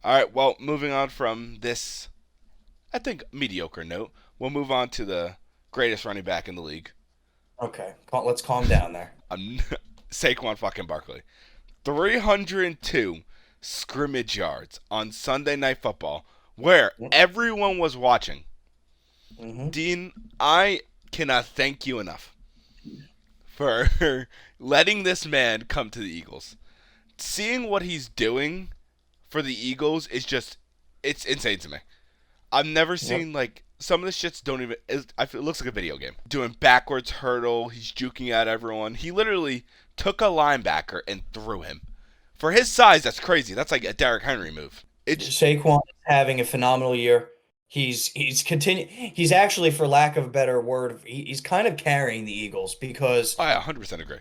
All right, well, moving on from this, I think, mediocre note, we'll move on to the greatest running back in the league. Okay, let's calm down there. Um, Saquon fucking Barkley. 302 scrimmage yards on Sunday Night Football, where everyone was watching. Mm-hmm. Dean, I cannot thank you enough for letting this man come to the Eagles. Seeing what he's doing for the Eagles is just, it's insane to me. I've never Yep. seen like some of the shits don't even. I feel it looks like a video game. Doing backwards hurdle, he's juking at everyone. He literally took a linebacker and threw him. For his size, that's crazy. That's like a Derrick Henry move. It's Saquon is having a phenomenal year. He's actually, for lack of a better word, he's kind of carrying the Eagles because I 100% agree.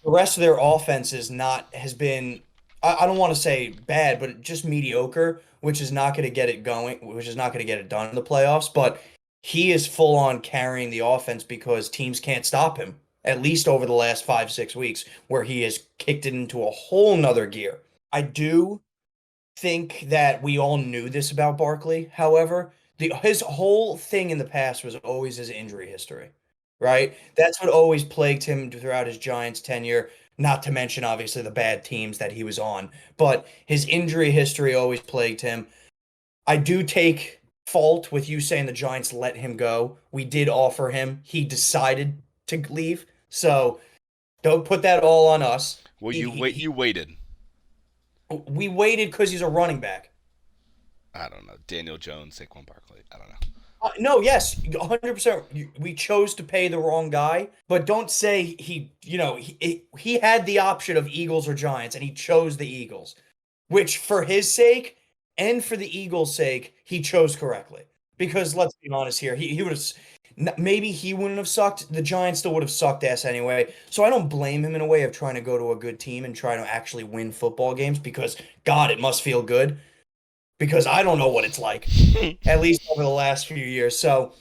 the rest of their offense is not has been I don't want to say bad, but just mediocre, which is not going to get it going, which is not going to get it done in the playoffs. But he is full on carrying the offense because teams can't stop him, at least over the last 5, 6 weeks, where he has kicked it into a whole nother gear. I do think that we all knew this about Barkley. However, his whole thing in the past was always his injury history, right? That's what always plagued him throughout his Giants tenure, not to mention obviously the bad teams that he was on. But his injury history always plagued him. I do take fault with you saying the Giants let him go. We did offer him. He decided to leave. So don't put that all on us. Well, you wait. You waited. We waited because he's a running back. I don't know. Daniel Jones, Saquon Barkley. I don't know. No, yes, 100%. We chose to pay the wrong guy, but don't say he had the option of Eagles or Giants and he chose the Eagles, which for his sake and for the Eagles' sake, he chose correctly. Because let's be honest here, he would have maybe he wouldn't have sucked. The Giants still would have sucked ass anyway. So I don't blame him in a way of trying to go to a good team and try to actually win football games because God, it must feel good because I don't know what it's like, at least over the last few years. So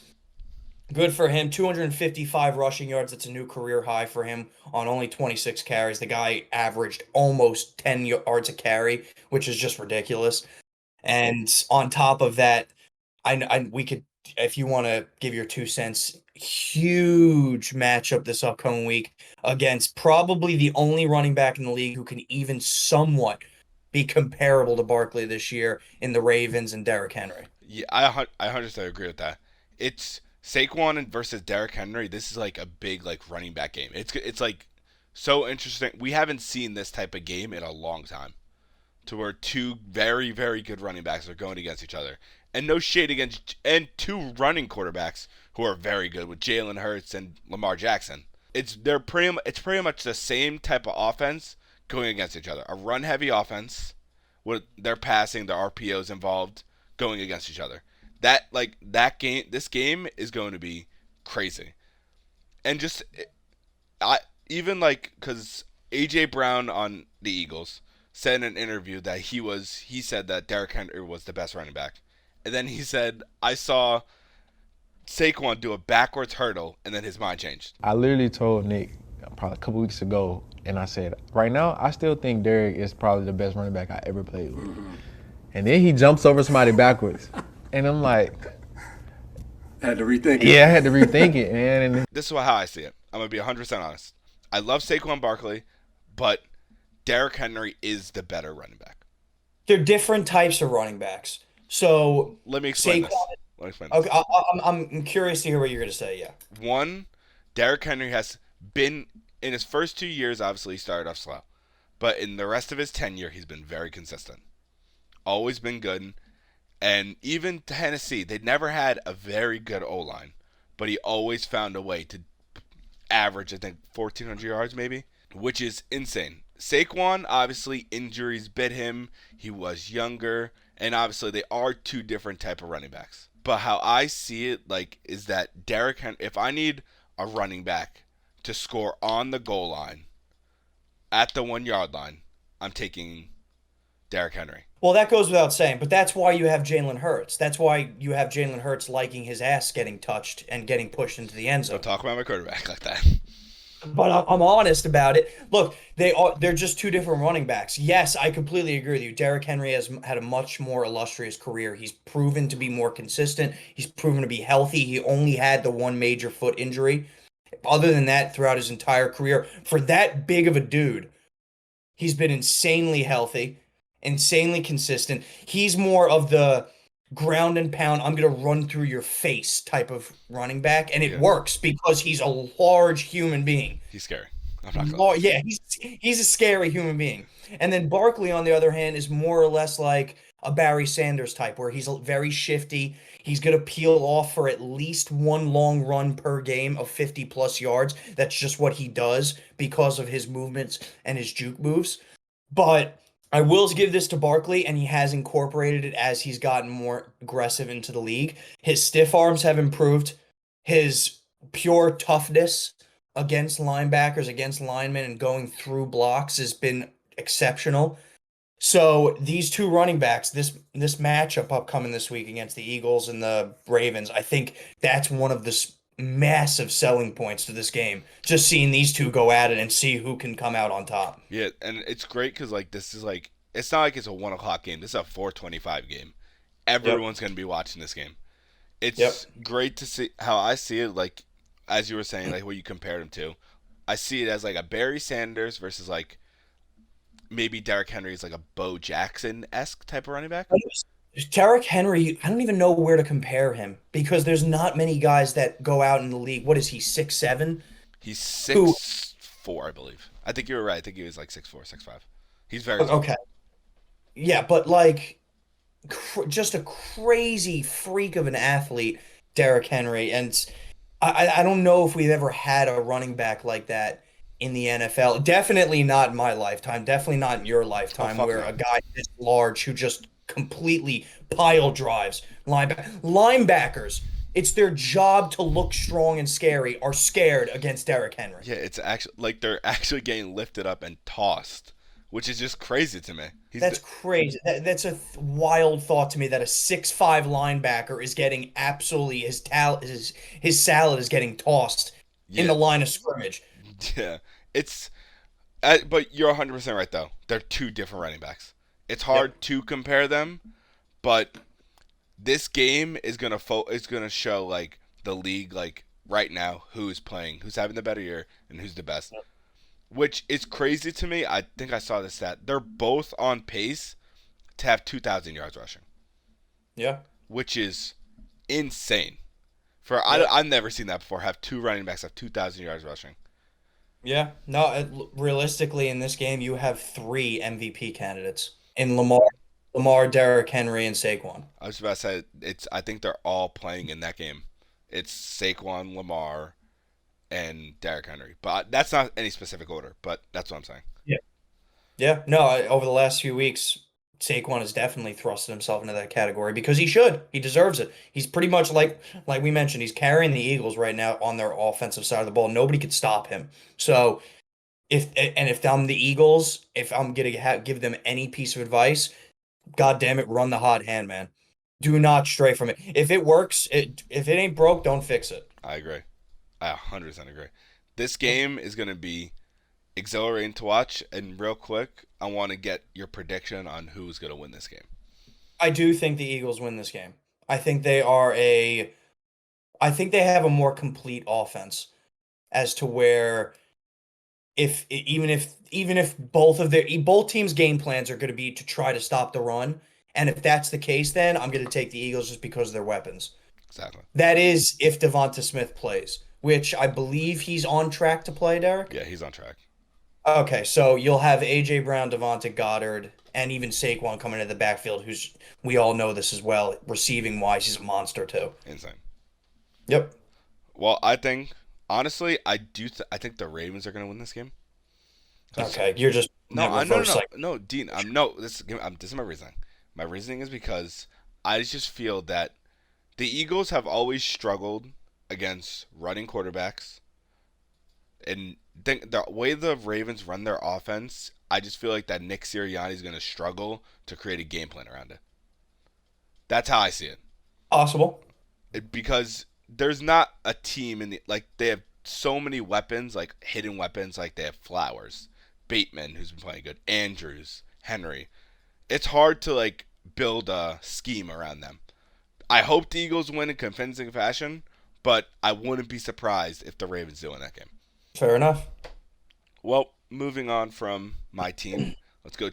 good for him. 255 rushing yards. That's a new career high for him on only 26 carries. The guy averaged almost 10 yards a carry, which is just ridiculous. And on top of that, we could, if you want to give your 2 cents, huge matchup this upcoming week against probably the only running back in the league who can even somewhat be comparable to Barkley this year in the Ravens and Derrick Henry. Yeah, I 100% agree with that. It's Saquon versus Derrick Henry. This is like a big like running back game. It's like so interesting. We haven't seen this type of game in a long time, to where two very good running backs are going against each other, and no shade against and two running quarterbacks who are very good with Jalen Hurts and Lamar Jackson. It's pretty much the same type of offense going against each other. A run heavy offense with their passing, their RPOs involved going against each other. That game, this game is going to be crazy. And just I even like because AJ Brown on the Eagles said in an interview that he said that Derrick Henry was the best running back, and then he said I saw Saquon do a backwards hurdle, and then his mind changed. I literally told Nick probably a couple weeks ago, and I said, right now, I still think Derrick is probably the best running back I ever played with. And then he jumps over somebody backwards. And I'm like, Had to rethink it. yeah, I had to rethink it, man. And This is how I see it. I'm gonna be 100% honest. I love Saquon Barkley, but Derrick Henry is the better running back. They're different types of running backs. So Let me explain Saquon, this. Let me explain this. okay, I'm curious to hear what you're going to say. Yeah. One, Derrick Henry has been in his first 2 years. Obviously, he started off slow, but in the rest of his tenure, he's been very consistent. Always been good, and even Tennessee, they never had a very good O line, but he always found a way to average, I think, 1,400 yards maybe, which is insane. Saquon, obviously, injuries bit him. He was younger, and obviously, they are two different type of running backs. But how I see it, like, is that Derrick Henry, if I need a running back to score on the goal line at the 1 yard line, I'm taking Derrick Henry. Well, that goes without saying, but that's why you have Jalen Hurts. That's why you have Jalen Hurts liking his ass getting touched and getting pushed into the end Don't zone. talk about my quarterback like that. But I'm honest about it. Look, they're just two different running backs. Yes, I completely agree with you. Derrick Henry has had a much more illustrious career. He's proven to be more consistent. He's proven to be healthy. He only had the one major foot injury. Other than that, throughout his entire career, for that big of a dude, he's been insanely healthy, insanely consistent. He's more of the ground and pound, I'm going to run through your face type of running back. And it Yeah, works because he's a large human being. he's scary. I'm not gonna lie. Yeah, he's a scary human being. And then Barkley, on the other hand, is more or less like a Barry Sanders type, where he's very shifty. He's going to peel off for at least one long run per game of 50 plus yards. That's just what he does because of his movements and his juke moves. But I will give this to Barkley, and he has incorporated it as he's gotten more aggressive into the league. His stiff arms have improved. His pure toughness against linebackers, against linemen, and going through blocks has been exceptional. So these two running backs, this matchup upcoming this week against the Eagles and the Ravens, I think that's one of the massive selling points to this game. Just seeing these two go at it and see who can come out on top. Yeah, and it's great because like this is like it's not like it's a 1 o'clock game. This is a 4:25 game. Yep. Everyone's gonna be watching this game. Yep. It's great to see how I see it. Like as you were saying, like what you compared him to. I see it as like a Barry Sanders versus like maybe Derrick Henry is like a Bo Jackson esque type of running back. Derrick Henry, I don't even know where to compare him because there's not many guys that go out in the league. What is he, 6'7"? He's Who 6'4", I believe. I think you were right. I think he was like 6'4", 6'5". He's very tall. okay. Yeah, but like just a crazy freak of an athlete, Derrick Henry. And I don't know if we've ever had a running back like that in the NFL. Definitely not in my lifetime. Definitely not in your Oh lifetime, fuck where no. a guy this large who just completely pile drives linebackers. It's their job to look strong and scary. Are scared against Derrick Henry. Yeah, it's actually like they're actually getting lifted up and tossed, which is just crazy to me. That's crazy. That's a wild thought to me that a 6'5" linebacker is getting absolutely his salad is getting tossed in Yeah, the line of scrimmage. yeah. It's but you're 100% right though. They're two different running backs. It's Yep. hard to compare them, but this game is gonna show like the league like right now who's playing, who's having the better year, and who's the best. Which is crazy to me. I think I saw this stat. They're both on pace to have 2,000 yards rushing, Yeah. which is insane. Yeah. I've never seen that before. Have two running backs have 2,000 yards rushing. Yeah. No, realistically in this game you have three MVP candidates in Lamar, Derrick Henry, and Saquon. I was about to say it's. I think they're all playing in that game. It's Saquon, Lamar, and Derrick Henry. But that's not any specific order. But that's what I'm saying. Yeah, no, over the last few weeks, Saquon has definitely thrusted himself into that category because he should. He deserves it. He's pretty much like we mentioned, he's carrying the Eagles right now on their offensive side of the ball. Nobody could stop him. So if I'm the Eagles, if I'm gonna give them any piece of advice, God damn it, run the hot hand, man. Do not stray from it. If it works, if it ain't broke, don't fix it. I agree. I 100% agree. This game is gonna be exhilarating to watch. And real quick, I want to get your prediction on who's gonna win this game. I do think the Eagles win this game. I think they are a I think they have a more complete offense as to where if even if both teams' game plans are going to be to try to stop the run, and if that's the case, then I'm going to take the Eagles just because of their weapons. Exactly. That is if Devonta Smith plays, which I believe he's on track to play, Derek. Yeah, he's on track. Okay, so you'll have AJ Brown, Devonta Goddard, and even Saquon coming into the backfield, who's we all know this as well. Receiving wise, he's a monster too. Insane. Yep. Well, I think honestly, I think the Ravens are gonna win this game. 'Cause- Okay, you're just No, that I no no reverse no like no, Dean. I'm no. This is my reasoning. My reasoning is because I just feel that the Eagles have always struggled against running quarterbacks, and think the way the Ravens run their offense, I just feel like that Nick Sirianni is going to struggle to create a game plan around it. That's how I see it. possible. Because there's not a team in the like they have so many weapons, like hidden weapons, like they have Flowers, Bateman, who's been playing good, Andrews, Henry. It's hard to like build a scheme around them. I hope the Eagles win in convincing fashion, but I wouldn't be surprised if the Ravens do in that game. Fair enough. Well, moving on from my team, let's go